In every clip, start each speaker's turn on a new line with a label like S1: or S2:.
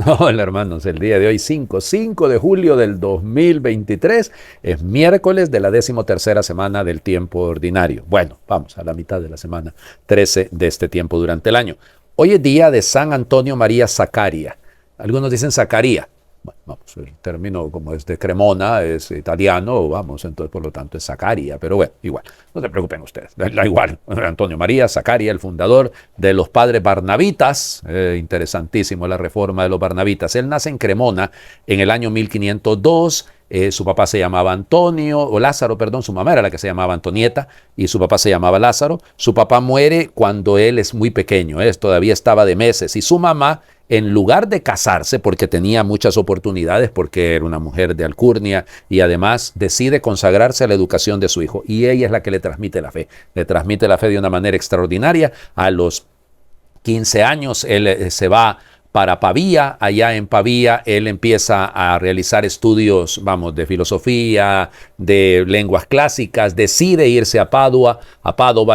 S1: Hola hermanos, el día de hoy 5 de julio del 2023 es miércoles de la 13ª semana del tiempo ordinario. Bueno, vamos a la mitad de la semana 13 de este tiempo durante el año. Hoy es día de San Antonio María Zaccaria. Algunos dicen Zacaría. Bueno, vamos, el término como es de Cremona, es italiano, vamos, entonces por lo tanto es Zaccaria, pero bueno, igual, no se preocupen ustedes, da igual. Antonio María Zaccaria, el fundador de los padres barnabitas, interesantísimo la reforma de los barnabitas. Él nace en Cremona en el año 1502. Su papá se llamaba Antonio, o Lázaro, perdón, su mamá era la que se llamaba Antonieta y su papá se llamaba Lázaro. Su papá muere cuando él es muy pequeño, todavía estaba de meses, y su mamá, en lugar de casarse, porque tenía muchas oportunidades, porque era una mujer de alcurnia y además decide consagrarse a la educación de su hijo, y ella es la que le transmite la fe de una manera extraordinaria. A los 15 años él se va para Pavía. Allá en Pavía él empieza a realizar estudios, de filosofía, de lenguas clásicas, decide irse a Padua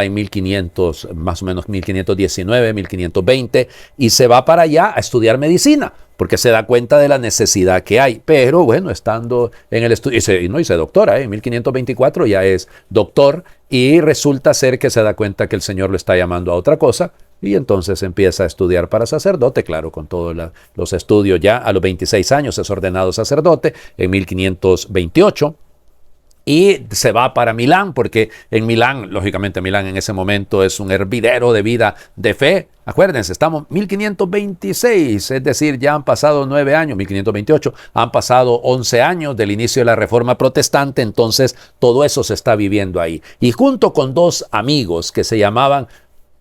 S1: en 1500, más o menos 1519, 1520, y se va para allá a estudiar medicina, porque se da cuenta de la necesidad que hay. Pero bueno, estando en el estudio, y se doctora, en 1524 ya es doctor, y resulta ser que se da cuenta que el Señor lo está llamando a otra cosa, y entonces empieza a estudiar para sacerdote, claro, con todos los estudios. Ya a los 26 años es ordenado sacerdote en 1528. Y se va para Milán, porque en Milán, lógicamente Milán en ese momento es un hervidero de vida de fe. Acuérdense, estamos en 1526, es decir, ya han pasado 9 años, 1528, han pasado 11 años del inicio de la Reforma Protestante, entonces todo eso se está viviendo ahí. Y junto con dos amigos que se llamaban,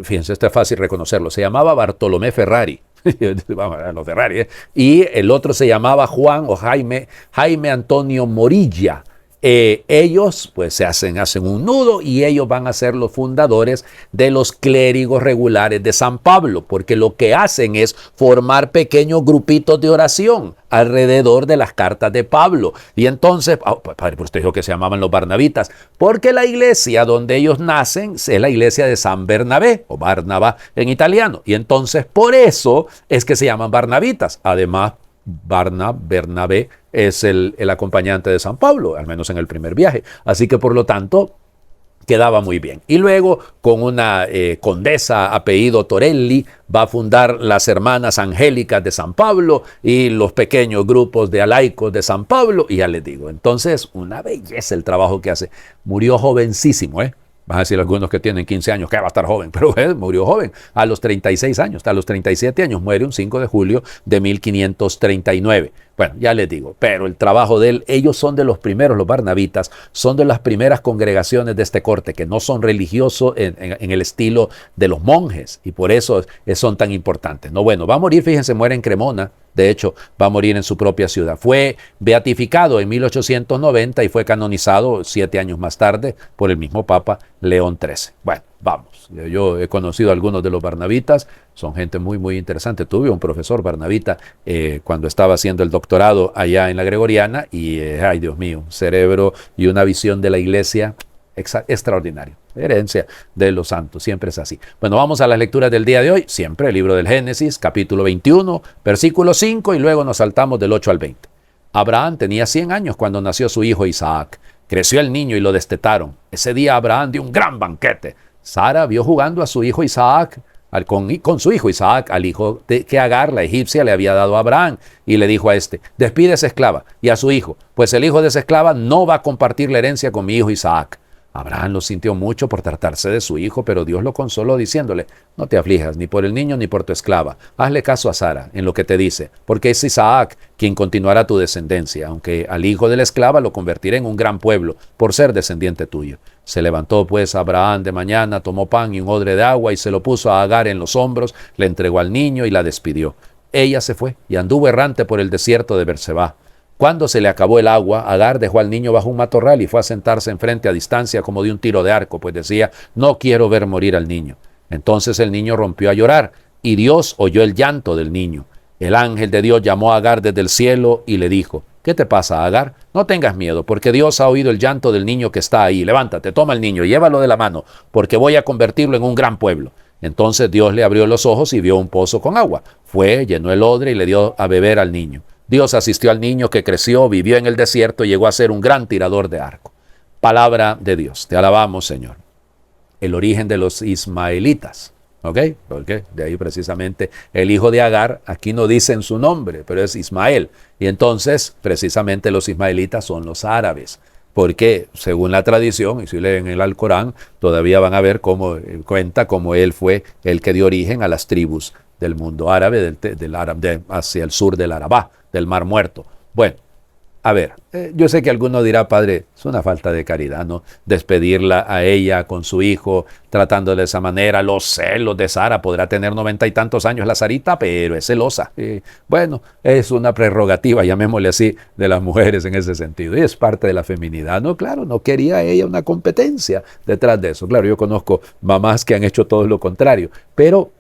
S1: fíjense, esto es fácil reconocerlo, se llamaba Bartolomé Ferrari, los Ferrari, y el otro se llamaba Jaime Antonio Morilla. Ellos pues se hacen un nudo, y ellos van a ser los fundadores de los clérigos regulares de San Pablo, porque lo que hacen es formar pequeños grupitos de oración alrededor de las cartas de Pablo. Y entonces, padre, por usted dijo que se llamaban los barnabitas, porque la iglesia donde ellos nacen es la iglesia de San Bernabé, o Barnabá en italiano, y entonces por eso es que se llaman barnabitas. Además, Bernabé es el acompañante de San Pablo, al menos en el primer viaje. Así que por lo tanto quedaba muy bien. Y luego con una condesa apellido Torelli va a fundar las Hermanas Angélicas de San Pablo y los pequeños grupos de alaicos de San Pablo. Y ya les digo, entonces una belleza el trabajo que hace. Murió jovencísimo, Van a decir algunos que tienen 15 años, que va a estar joven, pero él murió joven, a los 36 años, hasta los 37 años, muere un 5 de julio de 1539. Bueno, ya les digo, pero el trabajo de él, ellos son de los primeros, los barnabitas, son de las primeras congregaciones de este corte, que no son religiosos en el estilo de los monjes, y por eso son tan importantes. No, bueno, va a morir, fíjense, muere en Cremona. De hecho, va a morir en su propia ciudad. Fue beatificado en 1890 y fue canonizado 7 años más tarde por el mismo Papa León XIII. Bueno, vamos. Yo he conocido a algunos de los barnabitas. Son gente muy, muy interesante. Tuve un profesor barnabita cuando estaba haciendo el doctorado allá en la Gregoriana y, ay Dios mío, un cerebro y una visión de la iglesia extraordinario. Herencia de los santos, siempre es así. Bueno, vamos a las lecturas del día de hoy. Siempre el libro del Génesis, capítulo 21, versículo 5, y luego nos saltamos del 8 al 20. Abraham tenía 100 años cuando nació su hijo Isaac. Creció el niño y lo destetaron. Ese día Abraham dio un gran banquete. Sara vio jugando a su hijo Isaac, con su hijo Isaac, al hijo que Agar, la egipcia, le había dado a Abraham, y le dijo a este: despide a esa esclava y a su hijo, pues el hijo de esa esclava no va a compartir la herencia con mi hijo Isaac. Abraham lo sintió mucho por tratarse de su hijo, pero Dios lo consoló diciéndole: no te aflijas ni por el niño ni por tu esclava. Hazle caso a Sara en lo que te dice, porque es Isaac quien continuará tu descendencia, aunque al hijo de la esclava lo convertiré en un gran pueblo por ser descendiente tuyo. Se levantó pues Abraham de mañana, tomó pan y un odre de agua y se lo puso a Agar en los hombros, le entregó al niño y la despidió. Ella se fue y anduvo errante por el desierto de Berseba. Cuando se le acabó el agua, Agar dejó al niño bajo un matorral y fue a sentarse enfrente a distancia como de un tiro de arco, pues decía: no quiero ver morir al niño. Entonces el niño rompió a llorar, y Dios oyó el llanto del niño. El ángel de Dios llamó a Agar desde el cielo y le dijo: ¿qué te pasa, Agar? No tengas miedo, porque Dios ha oído el llanto del niño que está ahí. Levántate, toma al niño, llévalo de la mano, porque voy a convertirlo en un gran pueblo. Entonces Dios le abrió los ojos y vio un pozo con agua. Fue, llenó el odre y le dio a beber al niño. Dios asistió al niño que creció, vivió en el desierto y llegó a ser un gran tirador de arco. Palabra de Dios. Te alabamos, Señor. El origen de los ismaelitas. ¿Ok? Porque de ahí precisamente el hijo de Agar, aquí no dicen su nombre, pero es Ismael. Y entonces precisamente los ismaelitas son los árabes. Porque según la tradición, y si leen el Alcorán, todavía van a ver cómo cuenta cómo él fue el que dio origen a las tribus del mundo árabe, hacia el sur del Arabá, del Mar Muerto. Bueno, a ver, yo sé que alguno dirá, padre, es una falta de caridad, ¿no? Despedirla a ella con su hijo, tratando de esa manera, los celos de Sara, podrá tener 90 y tantos años la Sarita, pero es celosa. Bueno, es una prerrogativa, llamémosle así, de las mujeres en ese sentido, y es parte de la feminidad, ¿no? Claro, no quería ella una competencia detrás de eso. Claro, yo conozco mamás que han hecho todo lo contrario, pero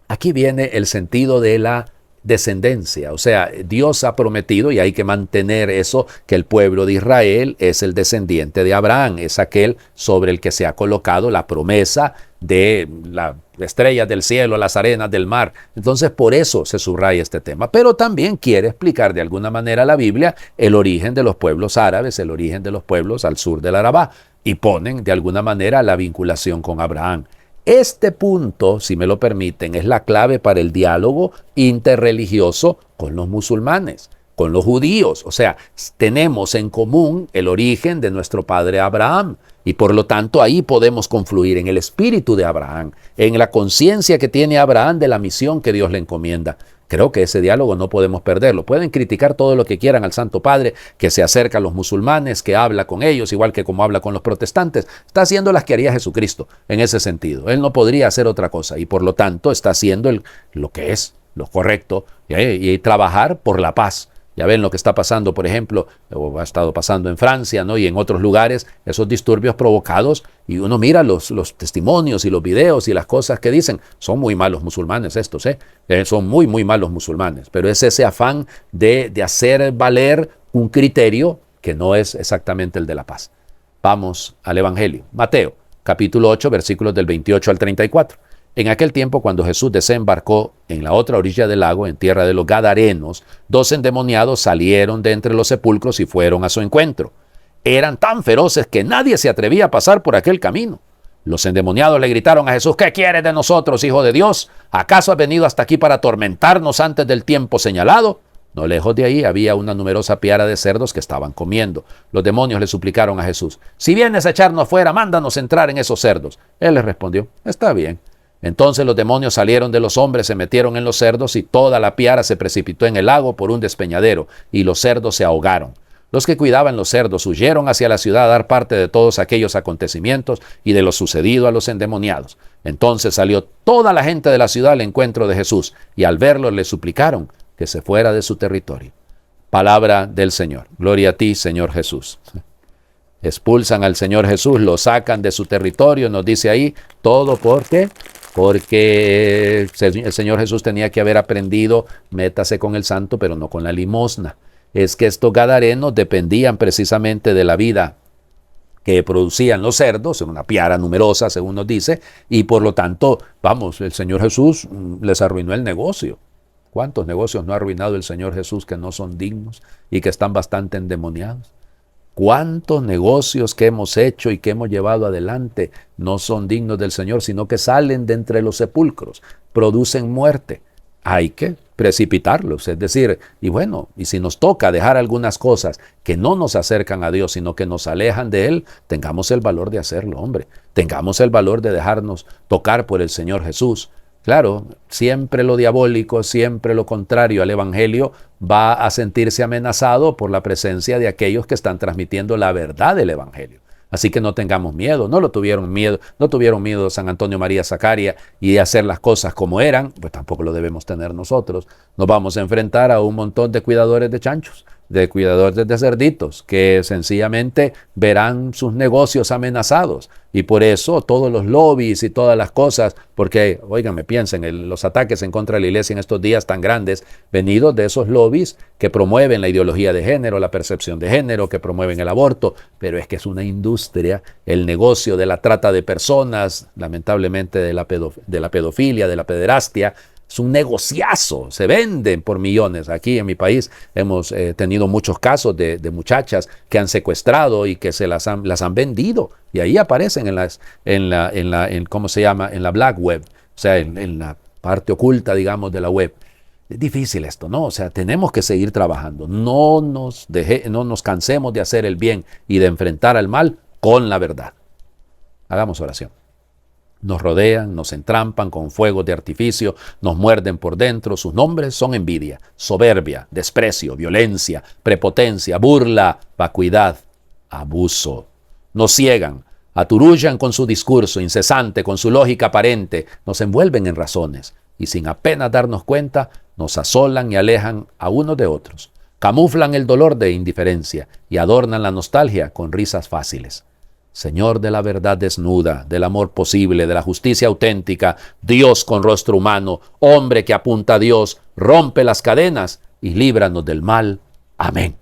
S1: aquí viene el sentido de la descendencia, o sea, Dios ha prometido y hay que mantener eso, que el pueblo de Israel es el descendiente de Abraham, es aquel sobre el que se ha colocado la promesa de las estrellas del cielo, las arenas del mar. Entonces por eso se subraya este tema, pero también quiere explicar de alguna manera la Biblia el origen de los pueblos árabes, el origen de los pueblos al sur del Arabá, y ponen de alguna manera la vinculación con Abraham. Este punto, si me lo permiten, es la clave para el diálogo interreligioso con los musulmanes, con los judíos. O sea, tenemos en común el origen de nuestro padre Abraham y por lo tanto ahí podemos confluir en el espíritu de Abraham, en la conciencia que tiene Abraham de la misión que Dios le encomienda. Creo que ese diálogo no podemos perderlo. Pueden criticar todo lo que quieran al Santo Padre, que se acerca a los musulmanes, que habla con ellos, igual que como habla con los protestantes. Está haciendo las que haría Jesucristo en ese sentido. Él no podría hacer otra cosa y por lo tanto está haciendo lo que es, lo correcto, y trabajar por la paz. Ya ven lo que está pasando, por ejemplo, o ha estado pasando en Francia, ¿no? Y en otros lugares, esos disturbios provocados, y uno mira los testimonios y los videos y las cosas que dicen. Son muy malos musulmanes estos, son muy, muy malos musulmanes. Pero es ese afán de hacer valer un criterio que no es exactamente el de la paz. Vamos al Evangelio. Mateo, capítulo 8, versículos del 28 al 34. En aquel tiempo, cuando Jesús desembarcó en la otra orilla del lago, en tierra de los Gadarenos, 2 endemoniados salieron de entre los sepulcros y fueron a su encuentro. Eran tan feroces que nadie se atrevía a pasar por aquel camino. Los endemoniados le gritaron a Jesús: ¿qué quieres de nosotros, Hijo de Dios? ¿Acaso has venido hasta aquí para atormentarnos antes del tiempo señalado? No lejos de ahí había una numerosa piara de cerdos que estaban comiendo. Los demonios le suplicaron a Jesús: si vienes a echarnos fuera, mándanos entrar en esos cerdos. Él les respondió: está bien. Entonces los demonios salieron de los hombres, se metieron en los cerdos y toda la piara se precipitó en el lago por un despeñadero y los cerdos se ahogaron. Los que cuidaban los cerdos huyeron hacia la ciudad a dar parte de todos aquellos acontecimientos y de lo sucedido a los endemoniados. Entonces salió toda la gente de la ciudad al encuentro de Jesús y al verlo le suplicaron que se fuera de su territorio. Palabra del Señor. Gloria a ti, Señor Jesús. Expulsan al Señor Jesús, lo sacan de su territorio, nos dice ahí, todo porque el Señor Jesús tenía que haber aprendido: métase con el santo, pero no con la limosna. Es que estos gadarenos dependían precisamente de la vida que producían los cerdos, en una piara numerosa, según nos dice, y por lo tanto, el Señor Jesús les arruinó el negocio. ¿Cuántos negocios no ha arruinado el Señor Jesús que no son dignos y que están bastante endemoniados? ¿Cuántos negocios que hemos hecho y que hemos llevado adelante no son dignos del Señor, sino que salen de entre los sepulcros, producen muerte? Hay que precipitarlos, es decir, y si nos toca dejar algunas cosas que no nos acercan a Dios, sino que nos alejan de Él, tengamos el valor de hacerlo, hombre. Tengamos el valor de dejarnos tocar por el Señor Jesús. Claro, siempre lo diabólico, siempre lo contrario al Evangelio va a sentirse amenazado por la presencia de aquellos que están transmitiendo la verdad del Evangelio. Así que no tengamos miedo, no tuvieron miedo San Antonio María Zacaria y de hacer las cosas como eran, pues tampoco lo debemos tener nosotros. Nos vamos a enfrentar a un montón de cuidadores de chanchos, de cuidadores de cerditos, que sencillamente verán sus negocios amenazados. Y por eso todos los lobbies y todas las cosas, porque, óiganme, piensen, los ataques en contra de la iglesia en estos días tan grandes, venidos de esos lobbies que promueven la ideología de género, la percepción de género, que promueven el aborto, pero es que es una industria, el negocio de la trata de personas, lamentablemente de la pedofilia, de la pederastia. Es un negociazo, se venden por millones. Aquí en mi país hemos tenido muchos casos de muchachas que han secuestrado y que las han vendido. Y ahí aparecen ¿cómo se llama? En la black web, o sea, en la parte oculta, digamos, de la web. Es difícil esto, ¿no? O sea, tenemos que seguir trabajando. No nos cansemos de hacer el bien y de enfrentar al mal con la verdad. Hagamos oración. Nos rodean, nos entrampan con fuegos de artificio, nos muerden por dentro. Sus nombres son envidia, soberbia, desprecio, violencia, prepotencia, burla, vacuidad, abuso. Nos ciegan, aturullan con su discurso incesante, con su lógica aparente, nos envuelven en razones y sin apenas darnos cuenta, nos asolan y alejan a unos de otros. Camuflan el dolor de indiferencia y adornan la nostalgia con risas fáciles. Señor de la verdad desnuda, del amor posible, de la justicia auténtica, Dios con rostro humano, hombre que apunta a Dios, rompe las cadenas y líbranos del mal. Amén.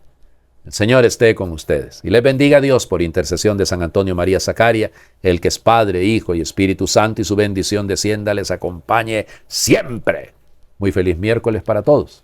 S1: El Señor esté con ustedes y les bendiga a Dios por intercesión de San Antonio María Zacaria, el que es Padre, Hijo y Espíritu Santo, y su bendición descienda, les acompañe siempre. Muy feliz miércoles para todos.